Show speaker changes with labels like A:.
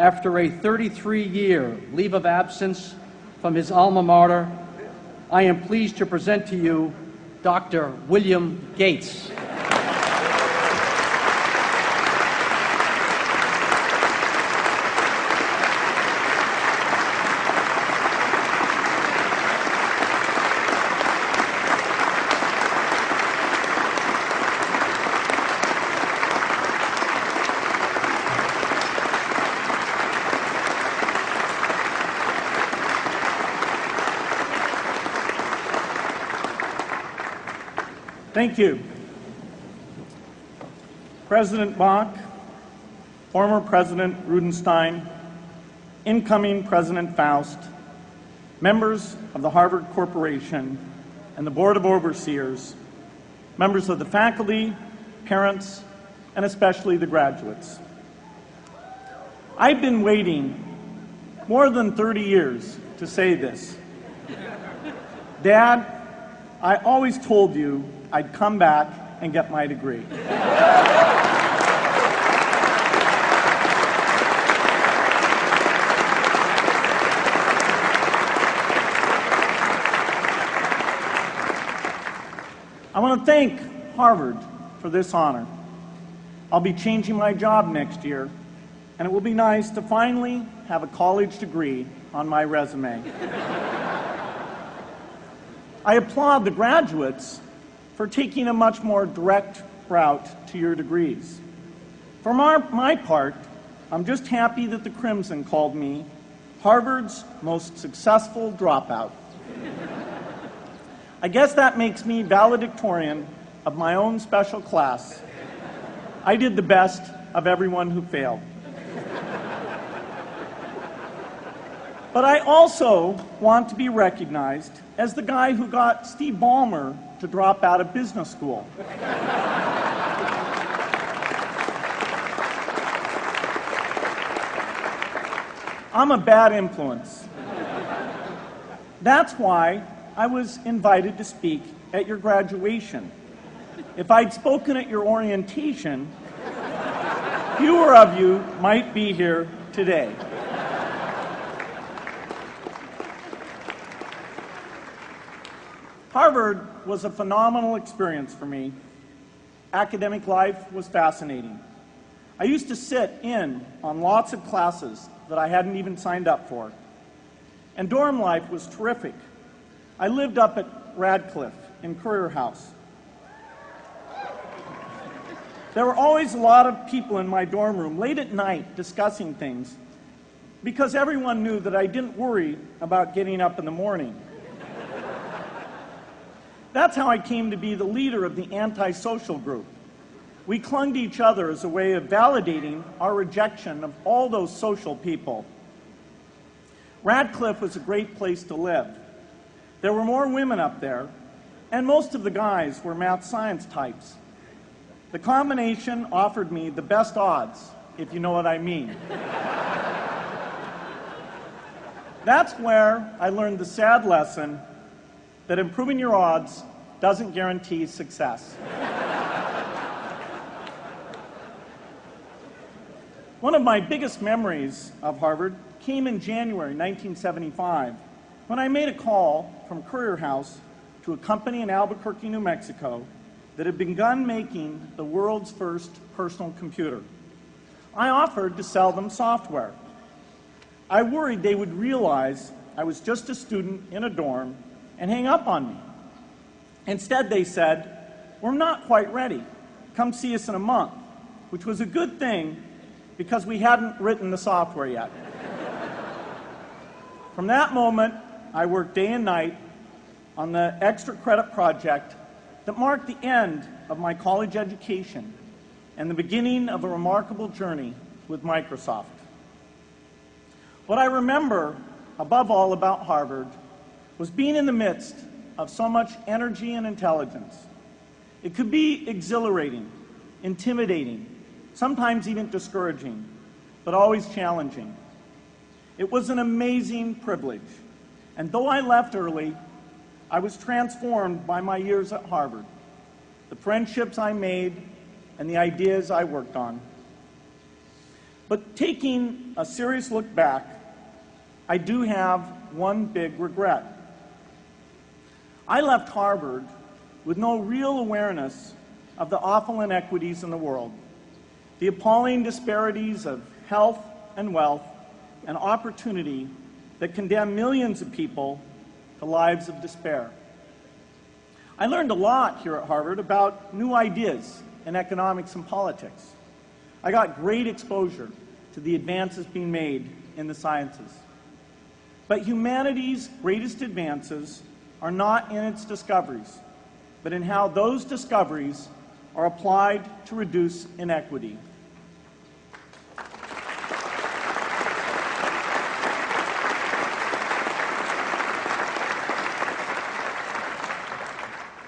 A: After a 33-year leave of absence from his alma mater, I am pleased to present to you Dr. William Gates.
B: Thank you. President Bach, former President Rudenstein, incoming President Faust, members of the Harvard Corporation and the Board of Overseers, members of the faculty, parents, and especially the graduates. I've been waiting more than 30 years to say this. Dad, I always told you I'd come back and get my degree. I want to thank Harvard for this honor. I'll be changing my job next year, and it will be nice to finally have a college degree on my resume. I applaud the graduates for taking a much more direct route to your degrees. For my part, I'm just happy that the Crimson called me Harvard's most successful dropout. I guess that makes me valedictorian of my own special class. I did the best of everyone who failed. But I also want to be recognized as the guy who got Steve Ballmer to drop out of business school. I'm a bad influence. That's why I was invited to speak at your graduation. If I'd spoken at your orientation, fewer of you might be here today. Harvard was a phenomenal experience for me. Academic life was fascinating. I used to sit in on lots of classes that I hadn't even signed up for. And dorm life was terrific. I lived up at Radcliffe in Currier House. There were always a lot of people in my dorm room late at night discussing things because everyone knew that I didn't worry about getting up in the morning. That's how I came to be the leader of the antisocial group. We clung to each other as a way of validating our rejection of all those social people. Radcliffe was a great place to live. There were more women up there, and most of the guys were math science types. The combination offered me the best odds, if you know what I mean. That's where I learned the sad lesson that improving your odds doesn't guarantee success. One of my biggest memories of Harvard came in January 1975 when I made a call from Currier House to a company in Albuquerque, New Mexico that had begun making the world's first personal computer. I offered to sell them software. I worried they would realize I was just a student in a dorm and hang up on me. Instead, they said, "We're not quite ready. Come see us in a month," which was a good thing because we hadn't written the software yet. From that moment, I worked day and night on the extra credit project that marked the end of my college education and the beginning of a remarkable journey with Microsoft. What I remember above all about Harvard was being in the midst of so much energy and intelligence. It could be exhilarating, intimidating, sometimes even discouraging, but always challenging. It was an amazing privilege, and though I left early, I was transformed by my years at Harvard, the friendships I made, and the ideas I worked on. But taking a serious look back, I do have one big regret. I left Harvard with no real awareness of the awful inequities in the world, the appalling disparities of health and wealth and opportunity that condemn millions of people to lives of despair. I learned a lot here at Harvard about new ideas in economics and politics. I got great exposure to the advances being made in the sciences. But humanity's greatest advances are not in its discoveries, but in how those discoveries are applied to reduce inequity.